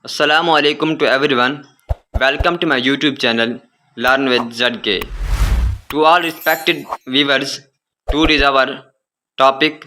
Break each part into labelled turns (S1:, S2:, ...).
S1: Assalamu alaikum to everyone. Welcome to my YouTube channel Learn with ZK. To all respected viewers, today is our topic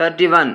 S1: 31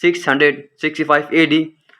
S1: 665 AD.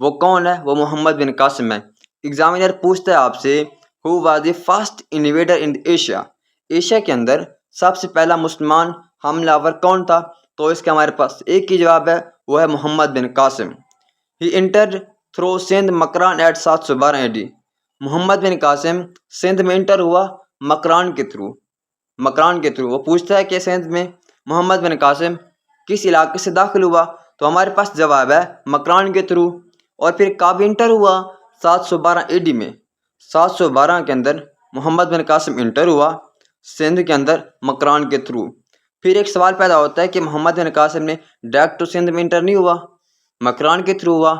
S1: وہ کون ہے؟ وہ محمد بن قاسم ہے۔ Examiner پوچھتا ہے آپ سے who was the first invader in Asia, Asia کے اندر سب سے پہلا مسلمان حملہ آور کون تھا؟ تو اس کا ہمارے پاس ایک ہی جواب ہے، وہ ہے محمد بن Qasim. He enter through Sindh Makran at 712 AD، Muhammad بن قاسم سندھ میں انٹر ہوا مکران کے تھرو۔ وہ پوچھتا ہے کہ سندھ میں محمد بن قاسم کس علاقے سے داخل ہوا؟ تو ہمارے پاس جواب ہے مکران کے تھرو۔ اور پھر کب انٹر ہوا؟ 712 AD میں۔ 712 کے اندر محمد بن قاسم انٹر ہوا سندھ کے اندر مکران کے تھرو۔ پھر ایک سوال پیدا ہوتا ہے کہ محمد بن قاسم نے ڈائریکٹ تو سندھ میں انٹر نہیں ہوا، مکران کے تھرو ہوا،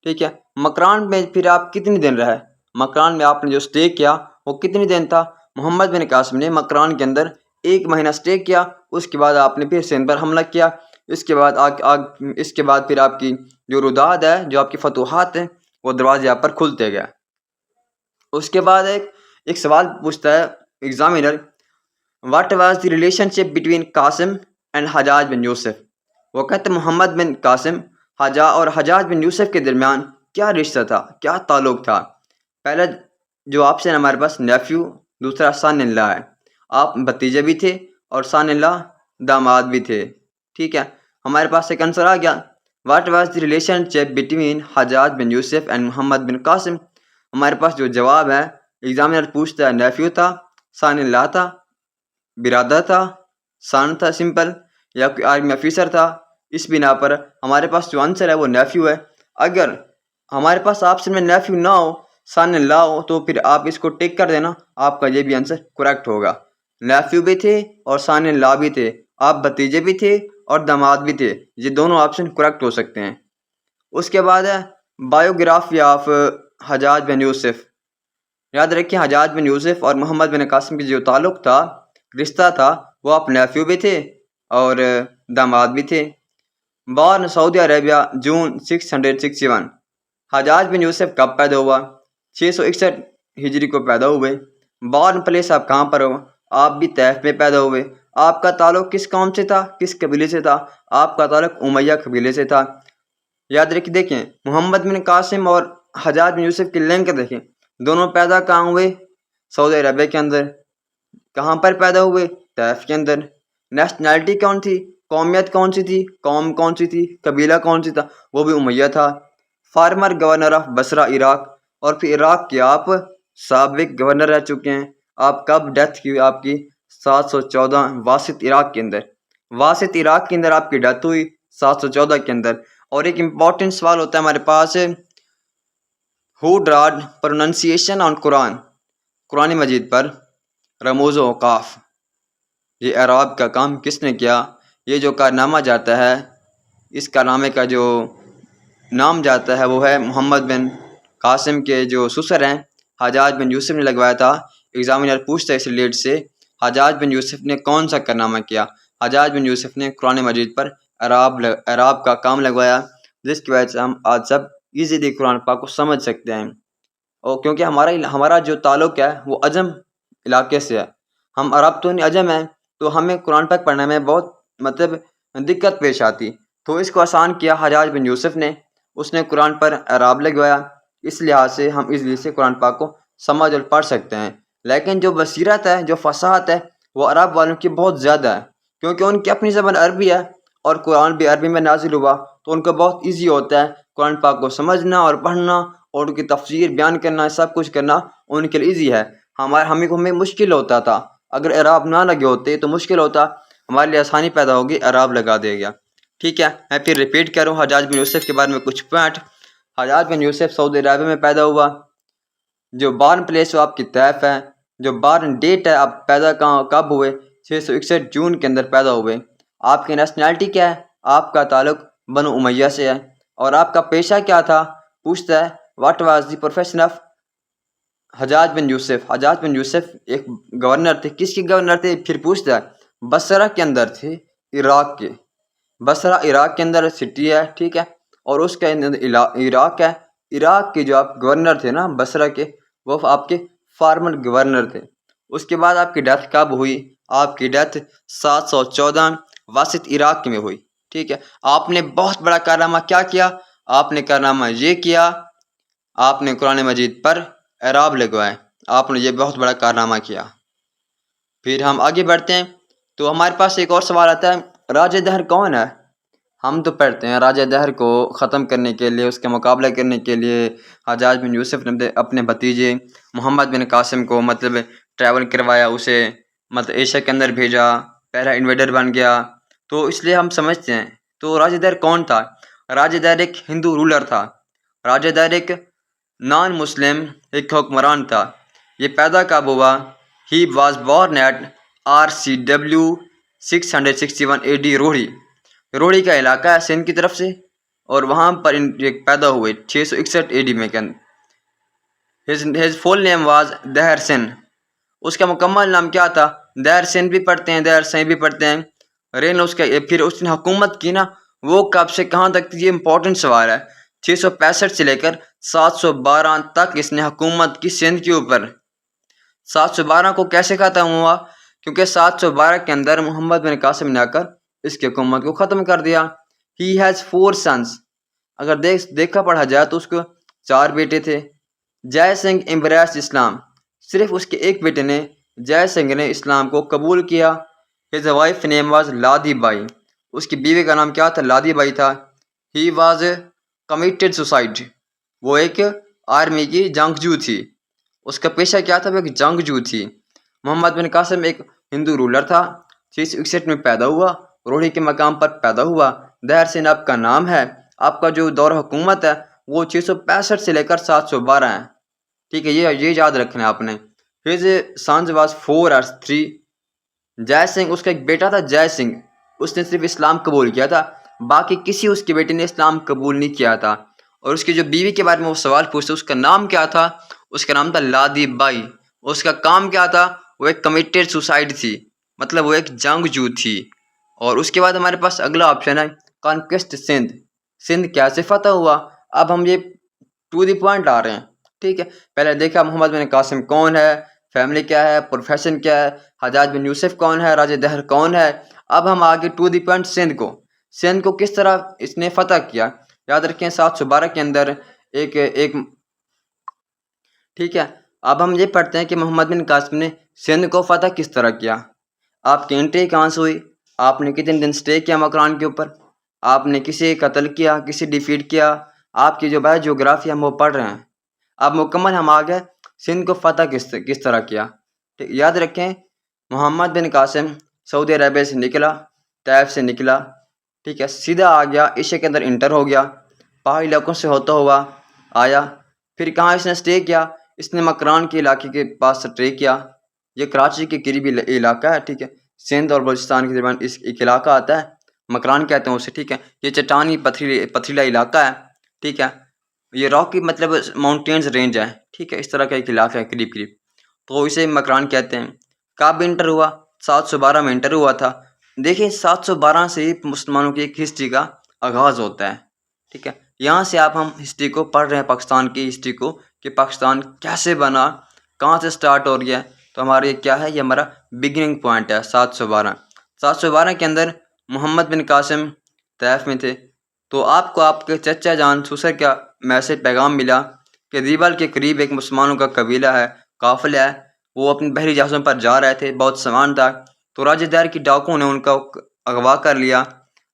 S1: ٹھیک ہے۔ مکران میں پھر آپ کتنے دن رہے؟ مکران میں آپ نے جو سٹے کیا وہ کتنے دن تھا؟ محمد بن قاسم نے مکران کے اندر 1 مہینہ سٹے کیا، اس کے بعد آپ نے پھر سندھ پر حملہ کیا۔ اس کے بعد پھر آپ کی جو رداد ہے، جو آپ کی فتوحات ہیں، وہ دروازے آپ پر کھلتے گئے۔ اس کے بعد ایک سوال پوچھتا ہے examiner, what was the relation between Qasim and Hajjaj bin Yusuf? وہ کہتے محمد بن قاسم اور حجاج بن یوسف کے درمیان کیا رشتہ تھا، کیا تعلق تھا؟ پہلا جو آپشن ہمارے پاس نیفیو، دوسرا سن ان لا ہے، آپ بھتیجے بھی تھے اور سن ان لا داماد بھی تھے، ٹھیک ہے۔ ہمارے پاس ایک آنسر آ گیا، what was the relation between Hajjaj bin Yusuf and Muhammad بن قاسم؟ ہمارے پاس جو جواب ہے ایگزامینر پوچھتا ہے نیفیو تھا، سن ان لا تھا، برادر تھا، سن تھا سمپل، یا کوئی آرمی آفیسر تھا۔ اس بنا پر ہمارے پاس جو آنسر ہے وہ نیفیو ہے۔ اگر ہمارے پاس آپشن میں نیفیو نہ ہو، سن ان لا ہو، تو پھر آپ اس کو ٹک کر دینا، آپ کا یہ بھی آنسر کریکٹ ہوگا۔ نیفیو بھی تھے اور سن ان لا بھی تھے، آپ بھتیجے بھی تھے اور داماد بھی تھے، یہ دونوں آپشن کریکٹ ہو سکتے ہیں۔ اس کے بعد ہے بایوگرافی آف حجاج بن یوسف۔ یاد رکھیں حجاج بن یوسف اور محمد بن قاسم کی جو تعلق تھا، رشتہ تھا، وہ آپ نیفیو بھی تھے اور داماد بھی تھے۔ بارن سعودی عربیہ جون 661۔ حجاج بن یوسف کب پیدا ہوا؟ 661 ہجری کو پیدا ہوئے۔ بارن پلیس آپ کہاں پر ہو؟ آپ بھی طیف میں پیدا ہوئے۔ آپ کا تعلق کس قوم سے تھا، کس قبیلے سے تھا؟ آپ کا تعلق امیہ قبیلے سے تھا۔ یاد رکھیں، دیکھیں محمد بن قاسم اور حجاج بن یوسف کی لنک دیکھیں، دونوں پیدا کہاں ہوئے؟ سعودی عربیہ کے اندر۔ کہاں پر پیدا ہوئے؟ طیف کے اندر۔ نیشنلٹی کون تھی، قومیت کون سی تھی، قوم کون سی تھی، قبیلہ کون سی تھا؟ وہ بھی امیہ تھا۔ Former governor of Basra Iraq, اور پھر عراق کے آپ سابق گورنر رہ چکے ہیں۔ آپ کب ڈیتھ کی؟ آپ کی 714 واسط عراق کے اندر۔ واسط عراق کے اندر آپ کی ڈیتھ ہوئی 714 کے اندر۔ اور ایک امپورٹنٹ سوال ہوتا ہے ہمارے پاس، ہو ڈراڈ پروننسیشن آن قرآن، قرآن مجید پر رموز و اوقاف، یہ اعراب کا کام کس نے کیا؟ یہ جو کارنامہ جاتا ہے، اس کارنامے کا جو نام جاتا ہے وہ ہے محمد بن قاسم کے جو سسر ہیں حجاج بن یوسف نے لگوایا تھا۔ ایگزامینر پوچھتا ہے اس ریلیٹ سے، حجاج بن یوسف نے کون سا کارنامہ کیا؟ حجاج بن یوسف نے قرآن مجید پر اعراب کا کام لگوایا، جس کی وجہ سے ہم آج سب ایزیلی قرآن پاک کو سمجھ سکتے ہیں۔ اور کیونکہ ہمارا جو تعلق ہے وہ عجم علاقے سے ہے، ہم عرب تو نہیں عجم ہیں، تو ہمیں قرآن پاک پڑھنے میں بہت دقت پیش آتی، تو اس کو آسان کیا حجاج بن یوسف نے، اس نے قرآن پر اعراب لگوایا، اس لحاظ سے ہم ایزیلی سے قرآن پاک کو سمجھ اور پڑھ سکتے ہیں۔ لیکن جو بصیرت ہے، جو فصاحت ہے، وہ عرب والوں کی بہت زیادہ ہے، کیونکہ ان کی اپنی زبان عربی ہے اور قرآن بھی عربی میں نازل ہوا، تو ان کو بہت ایزی ہوتا ہے قرآن پاک کو سمجھنا اور پڑھنا، اور ان کی تفسیر بیان کرنا، سب کچھ کرنا ان کے لیے ایزی ہے۔ ہمیں مشکل ہوتا تھا، اگر اعراب نہ لگے ہوتے تو مشکل ہوتا، ہمارے لیے آسانی پیدا ہوگی، اعراب لگا دے گا، ٹھیک ہے۔ میں پھر ریپیٹ کروں حجاج بن یوسف کے بارے میں کچھ پوائنٹ۔ حجاج بن یوسف سعودی عربیہ میں پیدا ہوا، جو بارن پلیس وہ آپ کی طیف ہے، جو بارن ڈیٹ ہے آپ پیدا کب ہوئے؟ 661 جون کے اندر پیدا ہوئے۔ آپ کی نیشنلٹی کیا ہے؟ آپ کا تعلق بنو امیہ سے ہے۔ اور آپ کا پیشہ کیا تھا؟ پوچھتا ہے what was the profession of Hajjaj bin Yusuf. Hajjaj bin Yusuf ایک گورنر تھے، کس کے گورنر تھے؟ پھر پوچھتا ہے بصرہ کے اندر تھے، عراق کے، بصرہ عراق کے اندر سٹی ہے، ٹھیک ہے، اور اس کے اندر عراق ہے۔ عراق کے جو آپ گورنر تھے نا بصرہ کے، وہ آپ کے فارمر گورنر تھے۔ اس کے بعد آپ کی ڈیتھ کب ہوئی؟ آپ کی ڈیتھ 714 واسط عراق میں ہوئی، ٹھیک ہے۔ آپ نے بہت بڑا کارنامہ کیا کیا؟ آپ نے کارنامہ یہ کیا، آپ نے قرآن مجید پر اعراب لگوائے، آپ نے یہ بہت بڑا کارنامہ کیا۔ پھر ہم آگے بڑھتے ہیں تو ہمارے پاس ایک اور سوال آتا ہے، راج دہر کون ہے؟ ہم تو پڑھتے ہیں راجہ دہر کو ختم کرنے کے لیے، اس کا مقابلہ کرنے کے لیے حجاج بن یوسف نے اپنے بھتیجے محمد بن قاسم کو ٹریول کروایا، اسے ایشیا کے اندر بھیجا، پہلا انویڈر بن گیا۔ تو اس لیے ہم سمجھتے ہیں تو راجہ دہر کون تھا؟ راجہ دہر ایک ہندو رولر تھا، راجہ دہر ایک نان مسلم ایک حکمران تھا۔ یہ پیدا کب ہوا؟ He was born at RCW 661 AD Rohri کا علاقہ ہے سندھ کی طرف سے، اور وہاں پر پیدا ہوئے 661 AD میں۔ his full name was دہر سن، اس کا مکمل نام کیا تھا؟ دہر سن بھی پڑھتے ہیں، دہر سین بھی پڑھتے ہیں۔ پھر اس نے حکومت کی نا، وہ کب سے کہاں تک تھی؟ یہ امپورٹنٹ سوال ہے۔ 665 سے لے کر 712 تک اس نے حکومت کی سندھ کے اوپر۔ 712 کو کیسے ختم ہوا؟ کیونکہ 712 کے اندر محمد بن قاسم نے آ کر اس کی حکومت کو ختم کر دیا۔ He has 4 sons، اگر دیکھا پڑھا جائے تو اس کو 4 بیٹے تھے۔ جے سنگھ embraced اسلام، صرف اس کے ایک بیٹے نے، جے سنگھ نے اسلام کو قبول کیا۔ His wife name was Ladi Bai, اس کی بیوی کا نام کیا تھا؟ لادی بائی تھا۔ He was committed suicide، وہ ایک آرمی کی جنگجو تھی، اس کا پیشہ کیا تھا؟ وہ ایک جنگجو تھی۔ محمد بن قاسم ایک ہندو رولر تھا، 661 میں پیدا ہوا، روڑی کے مقام پر پیدا ہوا۔ دہر سن آپ کا نام ہے، آپ کا جو دور حکومت ہے وہ 665 سے لے کر 712 ہے، ٹھیک ہے، یہ یاد رکھنا ہے آپ نے۔ His sons was 4 or 3۔ جے سنگھ، اس کا ایک بیٹا تھا جے سنگھ، اس نے صرف اسلام قبول کیا تھا، باقی کسی اس کے بیٹے نے اسلام قبول نہیں کیا تھا۔ اور اس کی جو بیوی کے بارے میں وہ سوال پوچھتے، اس کا نام کیا تھا؟ اس کا نام تھا لادی بائی۔ اس کا کام کیا تھا؟ وہ ایک کمیٹڈ سوسائڈ تھی، مطلب وہ ایک جنگجو تھی۔ اور اس کے بعد ہمارے پاس اگلا آپشن ہے کانکویسٹ سندھ، سندھ کیسے فتح ہوا؟ اب ہم یہ ٹو دی پوائنٹ آ رہے ہیں، ٹھیک ہے۔ پہلے دیکھا محمد بن قاسم کون ہے، فیملی کیا ہے، پروفیشن کیا ہے، حجاج بن یوسف کون ہے، راجہ دہر کون ہے۔ اب ہم آگے ٹو دی پوائنٹ سندھ کو کس طرح اس نے فتح کیا؟ یاد رکھیں 712 کے اندر ایک ٹھیک ہے۔ اب ہم یہ پڑھتے ہیں کہ محمد بن قاسم نے سندھ کو فتح کس طرح کیا۔ آپ کی انٹری کہاں سے ہوئی؟ آپ نے کتنے دن سٹے کیا مکران کے اوپر؟ آپ نے کسی قتل کیا، کسی ڈیفیٹ کیا؟ آپ کی جو جغرافی ہم وہ پڑھ رہے ہیں۔ اب مکمل ہم آگے سندھ کو فتح کس طرح کیا۔ یاد رکھیں محمد بن قاسم سعودی عربیہ سے نکلا، طیف سے نکلا، ٹھیک ہے، سیدھا آ گیا ایشیا کے اندر انٹر ہو گیا، پہاڑی علاقوں سے ہوتا ہوا آیا۔ پھر کہاں اس نے سٹے کیا؟ اس نے مکران کے علاقے کے پاس سٹے کیا، یہ کراچی کے قریبی علاقہ ہے، ٹھیک ہے، سندھ اور بلوچستان کے درمیان ایک علاقہ آتا ہے، مکران کہتے ہیں اسے، ٹھیک ہے۔ یہ چٹانی پتھریلا علاقہ ہے، ٹھیک ہے، یہ راکی مطلب ماؤنٹینز رینج ہے، ٹھیک ہے، اس طرح کا ایک علاقہ ہے قریب، تو اسے مکران کہتے ہیں۔ کب انٹر ہوا؟ 712 میں انٹر ہوا تھا۔ دیکھیں 712 سے ہی مسلمانوں کی ایک ہسٹری کا آغاز ہوتا ہے، ٹھیک ہے۔ یہاں سے آپ ہم ہسٹری کو پڑھ رہے ہیں، پاکستان کی ہسٹری کو، کہ پاکستان کیسے بنا، کہاں سے سٹارٹ ہو گیا۔ تو ہمارا یہ کیا ہے؟ یہ ہمارا بگننگ پوائنٹ ہے 712۔ 712 کے اندر محمد بن قاسم طیف میں تھے، تو آپ کو آپ کے چچا جان سسر کا میسج پیغام ملا کہ دیوال کے قریب ایک مسلمانوں کا قبیلہ ہے، قافلہ ہے، وہ اپنے بحری جہازوں پر جا رہے تھے، بہت سامان تھا، تو راجہ دہر کی ڈاکوں نے ان کا اغوا کر لیا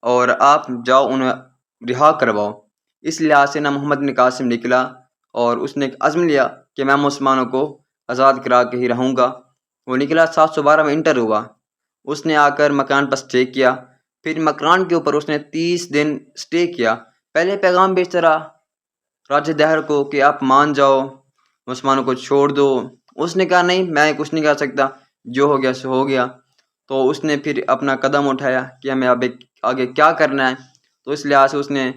S1: اور آپ جاؤ انہیں رہا کرواؤ۔ اس لحاظ سے محمد بن قاسم نکلا اور اس نے ایک عزم لیا کہ میں مسلمانوں کو آزاد کرا کے ہی رہوں گا۔ وہ نکلا 712 میں انٹر ہوا، اس نے آ کر مکان پر سٹے کیا، پھر مکران کے اوپر اس نے 30 دن سٹے کیا۔ پہلے پیغام بیچتا رہا راجہ دہر کو کہ آپ مان جاؤ، مسلمانوں کو چھوڑ دو۔ اس نے کہا نہیں، میں کچھ نہیں کر سکتا، جو ہو گیا سو ہو گیا۔ تو اس نے پھر اپنا قدم اٹھایا کہ ہمیں اب آگے کیا کرنا ہے، تو اس لحاظ سے اس نے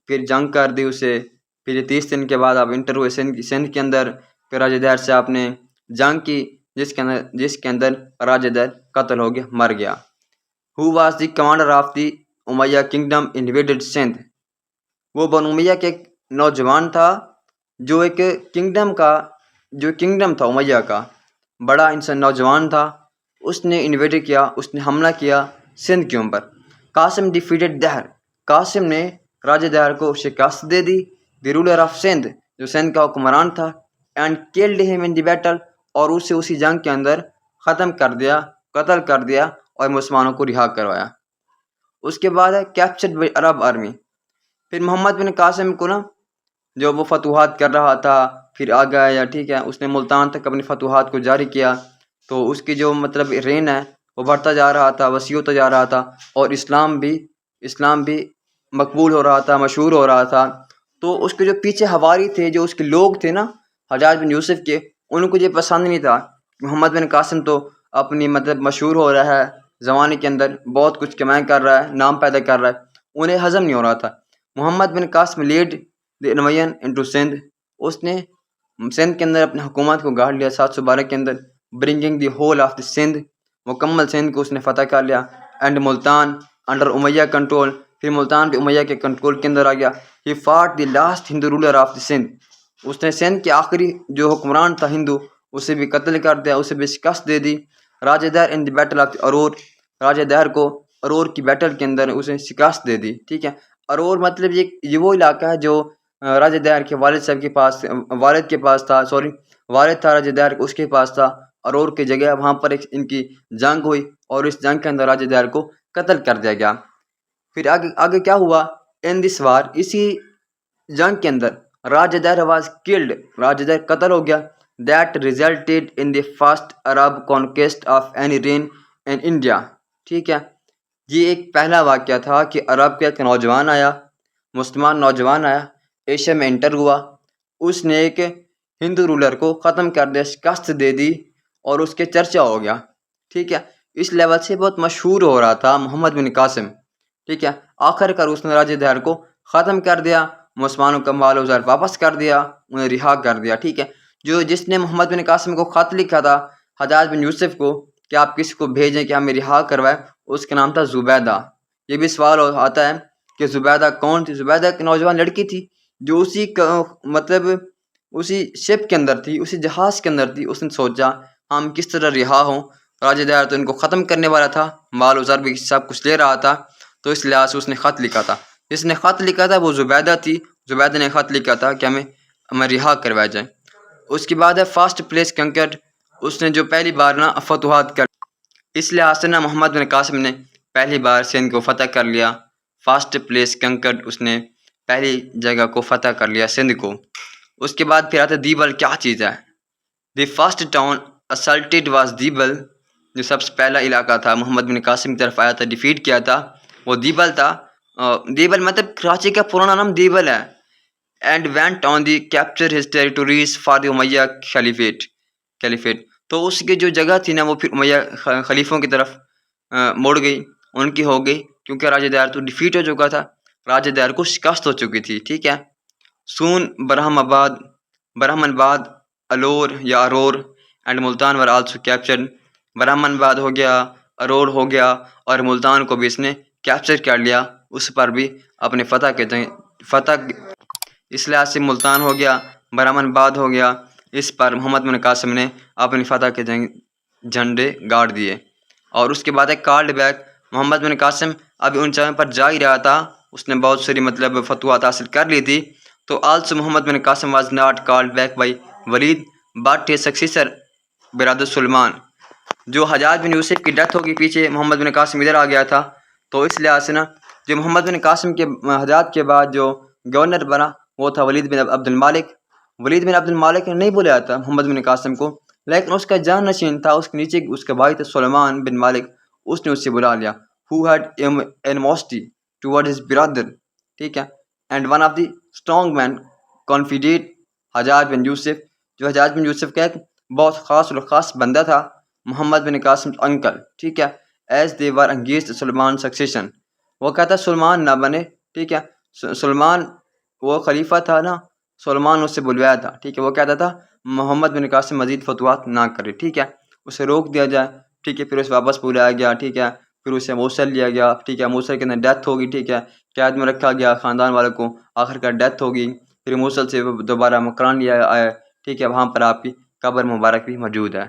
S1: پھر جنگ کر دی اسے۔ پھر 30 دن کے بعد آپ انٹر ہوئے سندھ کے اندر، پھر راجہ دہر سے آپ نے جنگ کی، جس کے اندر راجہ دہر قتل ہو گیا، مر گیا۔ Who was the commander of the Umayyad kingdom invaded Sindh؟ وہ بنو امیہ کے ایک نوجوان تھا جو ایک کنگڈم تھا امیہ کا، بڑا انسان نوجوان تھا، اس نے انویڈ کیا، اس نے حملہ کیا سندھ کے اوپر۔ قاسم ڈیفیٹڈ دہر، قاسم نے راجہ دہر کو شکست دے دی. دی رولر آف سندھ جو سندھ کا حکمران تھا اینڈ کلڈ ہم ان دی بیٹل اور اسے اسی جنگ کے اندر ختم کر دیا, قتل کر دیا اور مسلمانوں کو رہا کروایا. اس کے بعد ہے کیپچرڈ بائی عرب آرمی. پھر محمد بن قاسم کو نا جو وہ فتوحات کر رہا تھا پھر آ گیا, ٹھیک ہے, اس نے ملتان تک اپنی فتوحات کو جاری کیا. تو اس کی جو مطلب رین ہے وہ بڑھتا جا رہا تھا, وسیع ہوتا جا رہا تھا اور اسلام بھی مقبول ہو رہا تھا, مشہور ہو رہا تھا. تو اس کے جو پیچھے ہواری تھے, جو اس کے لوگ تھے نا حجاج بن یوسف کے, ان کو یہ پسند نہیں تھا. محمد بن قاسم تو اپنی مطلب مشہور ہو رہا ہے زمانے کے اندر, بہت کچھ کمائیں کر رہا ہے, نام پیدا کر رہا ہے, انہیں ہضم نہیں ہو رہا تھا. محمد بن قاسم لیڈ دی انوین انٹو سندھ. اس نے سندھ کے اندر اپنی حکومت کو گاڑ لیا 712 کے اندر, bringing the whole of the Sindh, مکمل سندھ کو اس نے فتح کر لیا. And Multan under Umayyad control, پھر ملتان بھی امیہ کے کنٹرول کے اندر آ گیا. He fought the last Hindu ruler of the Sindh. اس نے سندھ کے آخری جو حکمران تھا ہندو اسے بھی قتل کر دیا, اسے بھی شکست دے دی. راجہ دہر ان دی بیٹل آف دی ارور, راجہ دہر کو ارور کی بیٹل کے اندر اسے شکست دے دی. ٹھیک ہے, ارور مطلب یہ وہ علاقہ ہے جو راجہ دہر کے والد صاحب کے پاس, والد تھا راجہ دہر, اس کے پاس تھا ارور کی جگہ. وہاں پر ان کی جنگ ہوئی اور اس جنگ کے اندر راجہ دہر کو قتل کر دیا گیا. پھر آگے کیا ہوا ان دس وار, اسی جنگ کے اندر راجہ دہر واز کلڈ, راجہ دہر قتل ہو گیا. That resulted in the first Arab conquest of any رین ان انڈیا. ٹھیک ہے, یہ ایک پہلا واقعہ تھا کہ عرب کا ایک نوجوان آیا, مسلمان نوجوان آیا, ایشیا میں انٹر ہوا, اس نے ایک ہندو رولر کو ختم کر دیا, شکست دے دی اور اس کے چرچا ہو گیا. ٹھیک ہے, اس لیول سے بہت مشہور ہو رہا تھا محمد بن قاسم. ٹھیک ہے, آخر کار اس نے راجہ دہر کو ختم کر دیا, مسلمانوں کا مال و زر واپس کر دیا, انہیں رہا کر دیا. ٹھیک ہے, جس نے محمد بن قاسم کو خط لکھا تھا حجاج بن یوسف کو کہ آپ کسی کو بھیجیں کہ ہمیں رہا کروائے, اس کا نام تھا زبیدہ. یہ بھی سوال آتا ہے کہ زبیدہ کون تھی. زبیدہ ایک نوجوان لڑکی تھی جو اسی شپ کے اندر تھی, اسی جہاز کے اندر تھی. اس نے سوچا ہم کس طرح رہا ہوں, راجہ دہر تو ان کو ختم کرنے والا تھا, مال و زر بھی سب کچھ لے رہا تھا, تو اس لحاظ سے اس نے خط لکھا تھا. جس نے خط لکھا تھا وہ زبیدہ تھی. زبیدہ نے خط لکھا تھا کہ ہمیں رہا کروایا جائے. اس کے بعد ہے فاسٹ پلیس کنکرڈ, اس نے جو پہلی بار نا فتوحات کر, اس لحاظ سے نا محمد بن قاسم نے پہلی بار سندھ کو فتح کر لیا. فاسٹ پلیس کنکرڈ, اس نے پہلی جگہ کو فتح کر لیا سندھ کو. اس کے بعد پھر آتا ہے دیبل. کیا چیز ہے؟ The first town assaulted was Debal. جو سب سے پہلا علاقہ تھا محمد بن قاسم کی طرف آیا تھا, ڈیفیٹ کیا تھا, وہ دیبل تھا. دیبل مطلب کراچی کا پرانا نام دیبل ہے. And went on the capture his territories for the Umayyad caliphate. تو اس کی جو جگہ تھی نا وہ پھر امیہ خلیفوں کی طرف مڑ گئی, ان کی ہو گئی, کیونکہ راجہ دہر تو ڈیفیٹ ہو چکا تھا, راجہ دہر کو شکست ہو چکی تھی. ٹھیک ہے, سون برہمن آباد الور یا Aror and Multan were also captured. Brahmanabad ہو گیا, ارور ہو گیا, اور ملتان کو بھی اس نے کیپچر کر لیا, اس پر بھی اپنے فتح اس لحاظ سے ملتان ہو گیا, برہمن آباد ہو گیا, اس پر محمد بن قاسم نے اپنی فتح کے جھنڈے گاڑ دیے. اور اس کے بعد ایک کالڈ بیک. محمد بن قاسم ابھی ان جگہوں پر جا ہی رہا تھا, اس نے بہت ساری مطلب فتوحات حاصل کر لی تھی. تو also Muhammad bin Qasim was not called back by Walid but his successor brother Salman. جو حجاج بن یوسف کی ڈیتھ ہوگی پیچھے, محمد بن قاسم ادھر آ گیا تھا, تو اس لحاظ سے نا جو محمد بن قاسم کے حجاج کے بعد جو گورنر بنا وہ تھا ولید بن عبد المالک. ولید بن عبد المالک نے نہیں بلایا تھا محمد بن قاسم کو, لیکن اس کا جان نشین تھا, اس کے نیچے اس کا بھائی تھا سلیمان بن مالک, اس نے اس سے بلا لیا. who had animosity toward his brother. ٹھیک ہے, and one of the strong men confided حجاج بن یوسف, جو حجاج بن یوسف کا ایک بہت خاص بندہ تھا, محمد بن قاسم انکل. ٹھیک ہے, as they were engaged Salman succession. وہ کہتا سلمان نہ بنے. ٹھیک ہے, سلمان وہ خلیفہ تھا نا, سلمان اس سے بلوایا تھا. ٹھیک ہے, وہ کہتا تھا محمد بن قاسم مزید فتوحات نہ کرے. ٹھیک ہے, اسے روک دیا جائے. ٹھیک ہے, پھر اسے واپس بلایا گیا. ٹھیک ہے, پھر اسے موصل لیا گیا. ٹھیک ہے, موصل کے اندر ڈیتھ ہوگی. ٹھیک ہے, قید میں رکھا گیا خاندان والوں کو, آخر کار ڈیتھ ہوگی. پھر موصل سے دوبارہ مکران لیا آیا. ٹھیک ہے, وہاں پر آپ کی قبر مبارک بھی موجود ہے.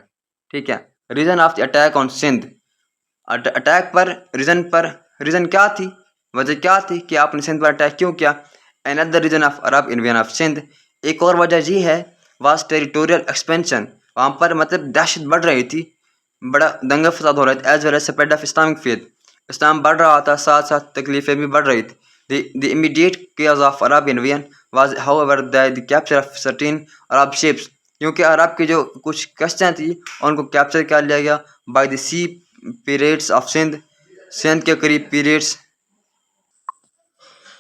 S1: ٹھیک ہے, reason of the attack on Sindh. Attack per reason کیا تھی وجہ کیا تھی کہ آپ نے سندھ پر اٹیک کیوں کیا؟ another reason of Arab invasion of Sindh, ایک اور وجہ یہ ہے واس ٹیریٹوریل ایکسپینشن، وہاں پر مطلب دہشت بڑھ رہی تھی، بڑا دنگا فساد ہو رہا تھا، as well as spread of Islamic faith, اسلام بڑھ رہا تھا، ساتھ ساتھ تکلیفیں بھی بڑھ رہی تھی. The immediate cause of Arab invasion was however the capture of certain Arab ships, کیونکہ عرب کی جو کچھ کشتیاں تھیں ان کو کیپچر کر لیا گیا by the sea pirates of Sindh کے قریب پیریڈس،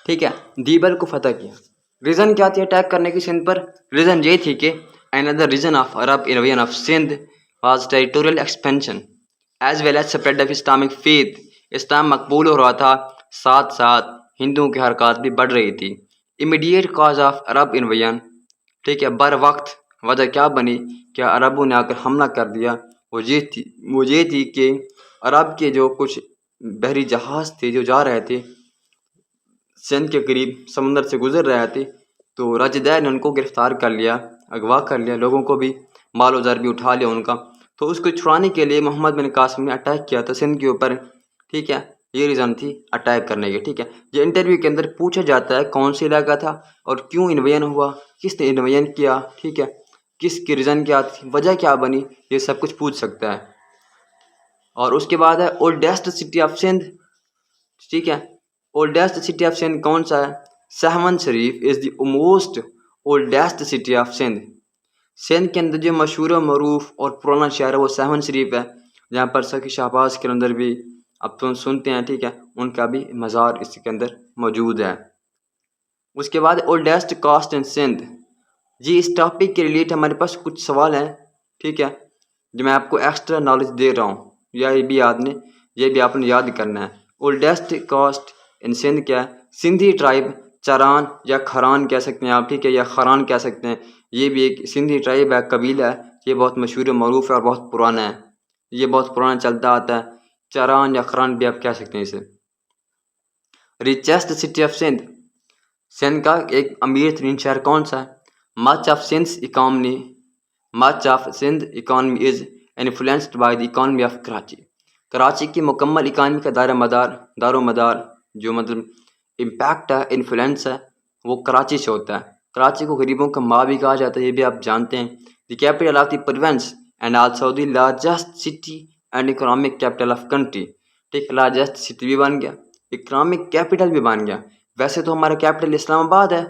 S1: ٹھیک ہے، دیبل کو فتح کیا. ریزن کیا تھی اٹیک کرنے کی سندھ پر؟ ریزن یہ تھی کہ another reason of Arab invasion of Sindh was territorial expansion as well as spread of Islamic faith. اسلام مقبول ہو رہا تھا، ساتھ ساتھ ہندوؤں کی حرکات بھی بڑھ رہی تھی. immediate cause of Arab invasion، ٹھیک ہے، بر وقت وجہ کیا بنی کہ عربوں نے آ کر حملہ کر دیا، وہ یہ تھی کہ عرب کے جو کچھ بحری جہاز تھے جو جا رہے تھے سندھ کے قریب، سمندر سے گزر رہے تھے، تو راجدیر نے ان کو گرفتار کر لیا، اغوا کر لیا، لوگوں کو بھی مال و زر بھی اٹھا لیا ان کا. تو اس کو چھڑانے کے لیے محمد بن قاسم نے اٹیک کیا تھا سندھ کے اوپر، ٹھیک ہے، یہ ریزن تھی اٹیک کرنے کی. ٹھیک ہے، یہ انٹرویو کے اندر پوچھا جاتا ہے کون سی علاقہ تھا اور کیوں انویژن ہوا، کس نے انویژن کیا، ٹھیک ہے، کس کی ریزن کیا تھی، وجہ کیا بنی، یہ سب کچھ پوچھ سکتا ہے. اور اس کے بعد ہے اولڈیسٹ سٹی آف سندھ، ٹھیک ہے، اولڈیسٹ سٹی آف سندھ کون سا ہے؟ Sehwan Sharif is the most oldest city of Sindh. Sindh کے اندر جو مشہور و معروف اور پرانا شہر ہے وہ سہون شریف ہے، جہاں پر سخی شہباز کے اندر بھی اب تو سنتے ہیں، ٹھیک ہے، ان کا بھی مزار اس کے اندر موجود ہے. اس کے بعد اولڈیسٹ کاسٹ ان سندھ. جی اس ٹاپک کے ریلیٹ ہمارے پاس کچھ سوال ہیں، ٹھیک ہے، جو میں آپ کو ایکسٹرا نالج دے رہا ہوں، یہ بھی آپ نے یاد کرنا ہے. اولڈیسٹ کاسٹ ان سندھ کیا ہے؟ سندھی ٹرائب، چران یا کھران کہہ سکتے ہیں آپ، ٹھیک ہے، یا خران کہہ سکتے ہیں. یہ بھی ایک سندھی ٹرائب ہے، قبیلہ ہے، یہ بہت مشہور و معروف ہے اور بہت پرانا ہے، یہ بہت پرانا چلتا آتا ہے. چران یا خران بھی آپ کہہ سکتے ہیں اسے. Richest city of Sindh. Sindh کا ایک امیر ترین شہر کون سا ہے؟ Much of Sindh economy is influenced by the economy of Karachi. Karachi کی مکمل اکانمی کا دار و مدار جو مطلب امپیکٹ ہے، انفلوئنس ہے، وہ کراچی سے ہوتا ہے. کراچی کو غریبوں کا ماں بھی کہا جاتا ہے، یہ بھی آپ جانتے ہیں. The capital of the province and also the largest city and economic capital of country. ٹھیک، لارجسٹ سٹی بھی بن گیا، اکنامک کیپٹل بھی بن گیا. ویسے تو ہمارا کیپٹل اسلام آباد ہے،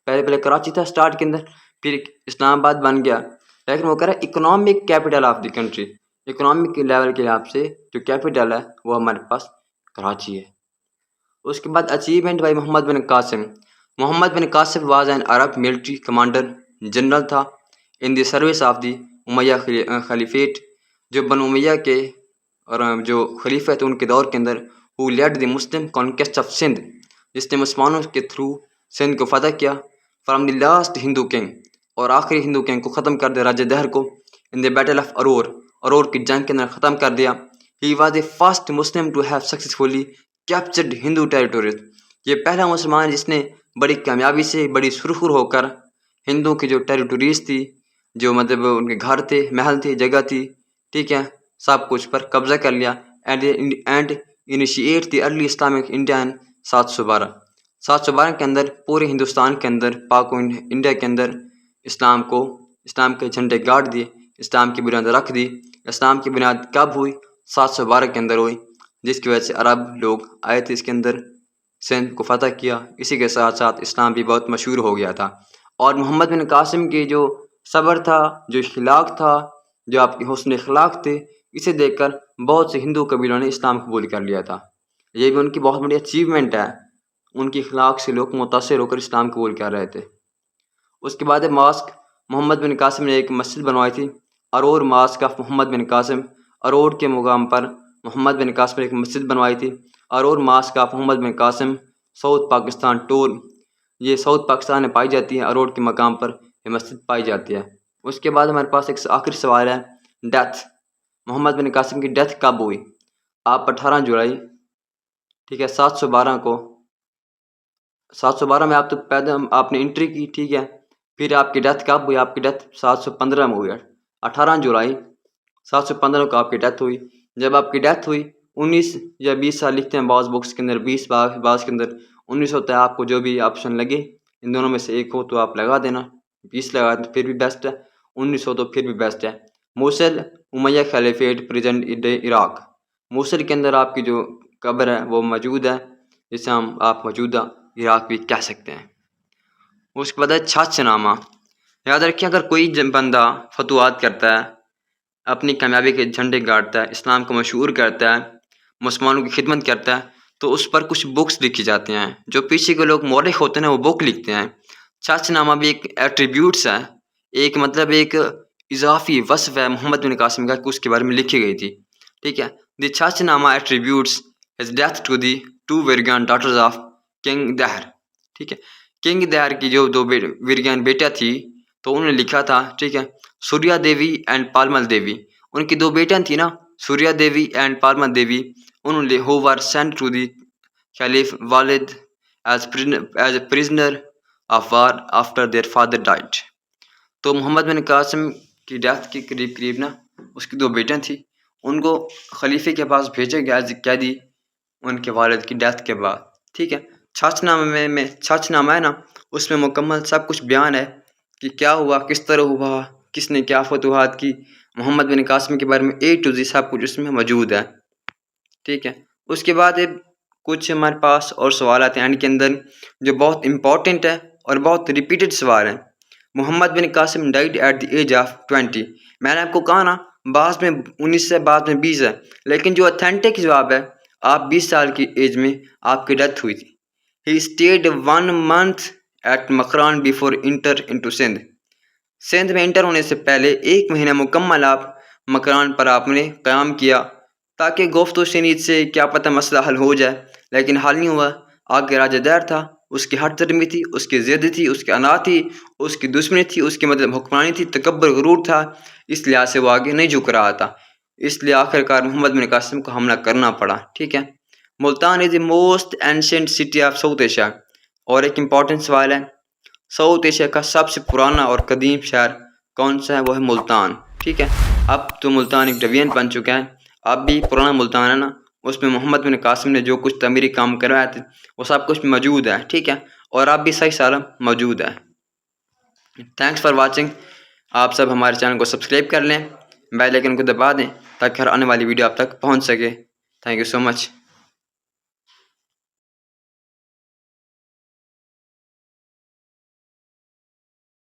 S1: پہلے کراچی تھا اسٹارٹ کے اندر، پھر اسلام آباد بن گیا، لیکن وہ کہہ رہا ہے economic capital of the country. Economic level کے حساب سے جو کیپٹل ہے وہ ہمارے پاس کراچی ہے. اس کے بعد achievement by Muhammad bin Qasim. Muhammad bin Qasim was an Arab military commander, general تھا in the service of the Umayyad خلیفیٹ، جو بنو امیہ کے اور جو خلیفہ تھے ان کے دور کے اندر. Who led the Muslim conquest of Sindh, جس نے مسلمانوں کے تھرو سندھ کو فتح کیا. From the last Hindu king, اور آخری ہندو کنگ کو ختم کر دیا، راجہ دہر کو. ان دی بیٹل آف ارور کی جنگ کے اندر ختم کر دیا. He was the first Muslim to have successfully captured Hindu territories. یہ پہلا مسلمان جس نے بڑی کامیابی سے، بڑی سرخر ہو کر ہندوؤں کی جو ٹیریٹوریز تھی، جو مطلب ان کے گھر تھے، محل تھے، جگہ تھی، ٹھیک ہے، سب کچھ پر قبضہ کر لیا. And initiate the early Islamic India in 712 کے اندر پورے ہندوستان کے اندر، پاک و انڈیا کے اندر اسلام کے جھنڈے گاڑ دیے، اسلام کی بنیاد رکھ دی. اسلام کی بنیاد کب ہوئی؟ 712 کے اندر ہوئی، جس کی وجہ سے عرب لوگ آئے تھے اس کے اندر، سندھ کو فتح کیا. اسی کے ساتھ ساتھ اسلام بھی بہت مشہور ہو گیا تھا. اور محمد بن قاسم کی جو صبر تھا، جو اخلاق تھا، جو آپ کے حسن اخلاق تھے، اسے دیکھ کر بہت سے ہندو قبیلوں نے اسلام قبول کر لیا تھا. یہ بھی ان کی بہت بڑی اچیومنٹ ہے، ان کی اخلاق سے لوگ متاثر ہو کر اسلام قبول کر رہے تھے. اس کے بعد ماسک. محمد بن قاسم نے ایک مسجد بنوائی تھی، ارور ماسک آف محمد بن قاسم. ارور کے مقام پر محمد بن قاسم نے ایک مسجد بنوائی تھی، Aror mosque of Muhammad bin Qasim, south Pakistan ٹول. یہ ساؤتھ پاکستان میں پائی جاتی ہے، ارور کے مقام پر یہ مسجد پائی جاتی ہے. اس کے بعد ہمارے پاس ایک آخری سوال ہے، ڈیتھ. محمد بن قاسم کی ڈیتھ کب ہوئی؟ آپ 18 جولائی، ٹھیک ہے، 712 میں آپ تو پیدا آپ نے انٹری کی، ٹھیک ہے، پھر آپ کی ڈیتھ کب ہوئی؟ آپ کی ڈیتھ 715 میں ہوئی ہے، 18 جولائی 715 کو آپ کی ڈیتھ ہوئی. جب آپ کی ڈیتھ ہوئی 19 یا 20 سال لکھتے ہیں بعض بکس کے اندر، 20 بعض کے اندر 19 ہوتا ہے. آپ کو جو بھی آپشن لگے ان دونوں میں سے ایک ہو تو آپ لگا دینا. 20 لگا دیں پھر بھی بیسٹ ہے، 19 ہو تو پھر بھی بیسٹ ہے. موصل امیہ خلیفیٹ پریزنٹ عراق. موصل کے اندر آپ کی جو قبر ہے وہ موجود ہے، جسے آپ موجودہ عراق بھی کہہ سکتے ہیں. اس کے بعد ہے چھاچھ نامہ. یاد رکھیں اگر کوئی بندہ فتوحات کرتا ہے، اپنی کامیابی کے جھنڈے گاڑتا ہے، اسلام کو مشہور کرتا ہے، مسلمانوں کی خدمت کرتا ہے، تو اس پر کچھ بکس لکھی جاتی ہیں. جو پیچھے کے لوگ مورخ ہوتے ہیں نا وہ بک لکھتے ہیں. چھاچھ نامہ بھی ایک ایٹریبیوٹس ہے، ایک مطلب ایک اضافی وصف ہے محمد بن قاسم کا کہ اس کے بارے میں لکھی گئی تھی. ٹھیک ہے. The Chachnama attributes his death to the two Virgan daughters of king Dahir. ٹھیک ہے. کنگ دہر کی جو دو ورگان بیٹا تھی تو انہوں نے لکھا تھا. ٹھیک ہے. سوریا دیوی اینڈ پالمل دیوی، ان کی دو بیٹیاں تھیں نا، سوریا دیوی اینڈ پالمل دیوی. انہوں نے who were sent to the Caliph Walid as a prisoner of war after their father died. تو محمد بن قاسم کی ڈیتھ کے قریب نا اس کی دو بیٹیاں تھیں، ان کو خلیفے کے پاس بھیجا گیا ایز قیدی ان کے والد کی ڈیتھ کے بعد. ٹھیک ہے. چھاچھ نامہ میں چھاچھ نامہ ہے نا، اس میں مکمل سب کچھ بیان ہے کہ کیا ہوا، کس طرح ہوا، کس نے کیا فتوحات کی. محمد بن قاسم کے بارے میں A to Z سب کچھ اس میں موجود ہے. ٹھیک ہے. اس کے بعد کچھ ہمارے پاس اور سوالات ہیں اینڈ کے اندر جو بہت امپورٹنٹ ہے اور بہت ریپیٹڈ سوال ہیں. محمد بن Qasim died at the age of 20. میں نے آپ کو کہا نا بعض میں 19 ہے بعض میں 20 ہے، لیکن جو اتھینٹک جواب ہے آپ 20 سال کی ایج میں آپ کی ڈیتھ ہوئی تھی. He stayed 1 month at Makran before enter into Sindh. Sindh میں انٹر ہونے سے پہلے 1 مہینہ مکمل آپ مکران پر آپ نے قیام کیا تاکہ گفت و شنید سے کیا پتہ مسئلہ حل ہو جائے، لیکن حل نہیں ہوا. آگے راجہ دیر تھا، اس کی ہٹ درمی تھی، اس کی ضد تھی، اس کی انا تھی، اس کی دشمنی تھی، اس کی مطلب حکمرانی تھی، تکبر غرور تھا، اس لحاظ سے وہ آگے نہیں جھک رہا تھا. اس لیے آخر کار محمد بن قاسم کو حملہ کرنا پڑا. ٹھیک ہے. Multan is the most ancient city of south Asia. اور ایک امپورٹنٹ سوال ہے، ساؤتھ ایشیا کا سب سے پرانا اور قدیم شہر کون سا ہے؟ وہ ہے ملتان. ٹھیک ہے. اب تو ملتان ایک ڈویژن بن چکا ہے، اب بھی پرانا ملتان ہے نا، اس میں محمد بن قاسم نے جو کچھ تعمیری کام کروایا تھے وہ سب کچھ موجود ہے. ٹھیک ہے. اور اب بھی صحیح سالم موجود ہے. Thanks for watching. آپ سب ہمارے چینل کو سبسکرائب کر لیں، بیل آئیکن کو دبا دیں تاکہ ہر آنے والی ویڈیو آپ تک پہنچ سکے. Thank you so much.